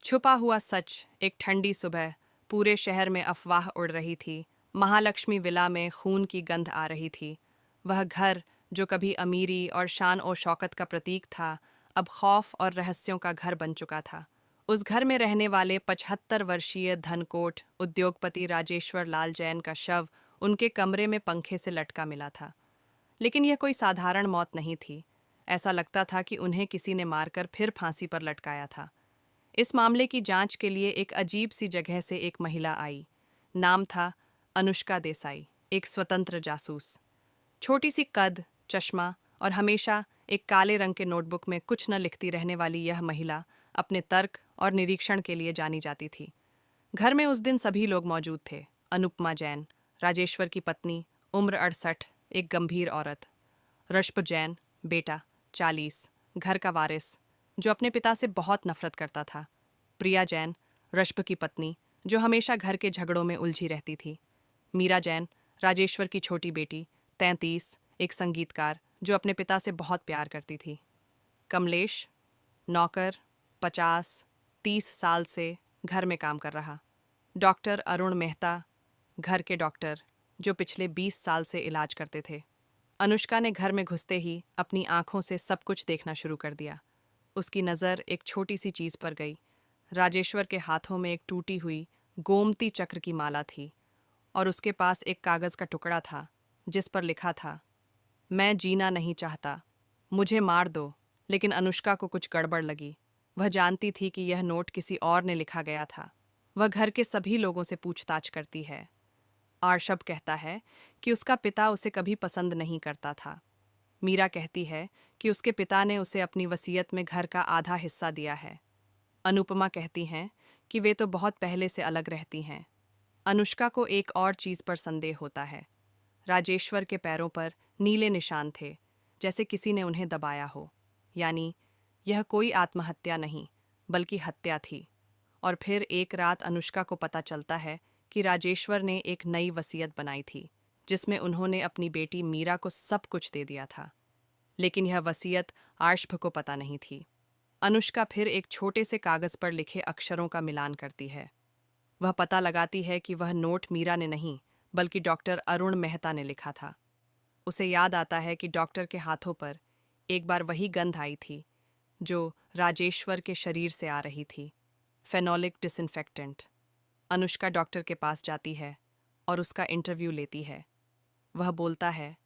छुपा हुआ सच। एक ठंडी सुबह पूरे शहर में अफवाह उड़ रही थी। महालक्ष्मी विला में खून की गंध आ रही थी। वह घर जो कभी अमीरी और शान और शौकत का प्रतीक था, अब खौफ और रहस्यों का घर बन चुका था। उस घर में रहने वाले 75 वर्षीय धनकोट उद्योगपति राजेश्वर लाल जैन का शव उनके कमरे में पंखे से लटका मिला था। लेकिन यह कोई साधारण मौत नहीं थी। ऐसा लगता था कि उन्हें किसी ने मारकर फिर फांसी पर लटकाया था। इस मामले की जांच के लिए एक अजीब सी जगह से एक महिला आई। नाम था अनुष्का देसाई, एक स्वतंत्र जासूस। छोटी सी कद, चश्मा और हमेशा एक काले रंग के नोटबुक में कुछ न लिखती रहने वाली यह महिला अपने तर्क और निरीक्षण के लिए जानी जाती थी। घर में उस दिन सभी लोग मौजूद थे। अनुपमा जैन, राजेश्वर की पत्नी, उम्र 68, एक गंभीर औरत। रश्भ जैन, बेटा, 40, घर का वारिस, जो अपने पिता से बहुत नफरत करता था। प्रिया जैन, रश्भ की पत्नी, जो हमेशा घर के झगड़ों में उलझी रहती थी। मीरा जैन, राजेश्वर की छोटी बेटी, 33, एक संगीतकार, जो अपने पिता से बहुत प्यार करती थी। कमलेश, नौकर, 50-30 साल से घर में काम कर रहा। डॉक्टर अरुण मेहता, घर के डॉक्टर, जो पिछले 20 साल से इलाज करते थे। अनुष्का ने घर में घुसते ही अपनी आंखों से सब कुछ देखना शुरू कर दिया। उसकी नज़र एक छोटी सी चीज़ पर गई। राजेश्वर के हाथों में एक टूटी हुई गोमती चक्र की माला थी और उसके पास एक कागज़ का टुकड़ा था जिस पर लिखा था, मैं जीना नहीं चाहता, मुझे मार दो। लेकिन अनुष्का को कुछ गड़बड़ लगी। वह जानती थी कि यह नोट किसी और ने लिखा गया था। वह घर के सभी लोगों से पूछताछ करती है। आर्शब कहता है कि उसका पिता उसे कभी पसंद नहीं करता था। मीरा कहती है कि उसके पिता ने उसे अपनी वसीयत में घर का आधा हिस्सा दिया है। अनुपमा कहती हैं कि वे तो बहुत पहले से अलग रहती हैं। अनुष्का को एक और चीज़ पर संदेह होता है। राजेश्वर के पैरों पर नीले निशान थे, जैसे किसी ने उन्हें दबाया हो। यानी यह कोई आत्महत्या नहीं, बल्कि हत्या थी। और फिर एक रात अनुष्का को पता चलता है कि राजेश्वर ने एक नई वसीयत बनाई थी, जिसमें उन्होंने अपनी बेटी मीरा को सब कुछ दे दिया था। लेकिन यह वसीयत आर्शभ को पता नहीं थी। अनुष्का फिर एक छोटे से कागज पर लिखे अक्षरों का मिलान करती है। वह पता लगाती है कि वह नोट मीरा ने नहीं, बल्कि डॉक्टर अरुण मेहता ने लिखा था। उसे याद आता है कि डॉक्टर के हाथों पर एक बार वही गंध आई थी जो राजेश्वर के शरीर से आ रही थी, फेनोलिक डिसइंफेक्टेंट। अनुष्का डॉक्टर के पास जाती है और उसका इंटरव्यू लेती है। वह बोलता है,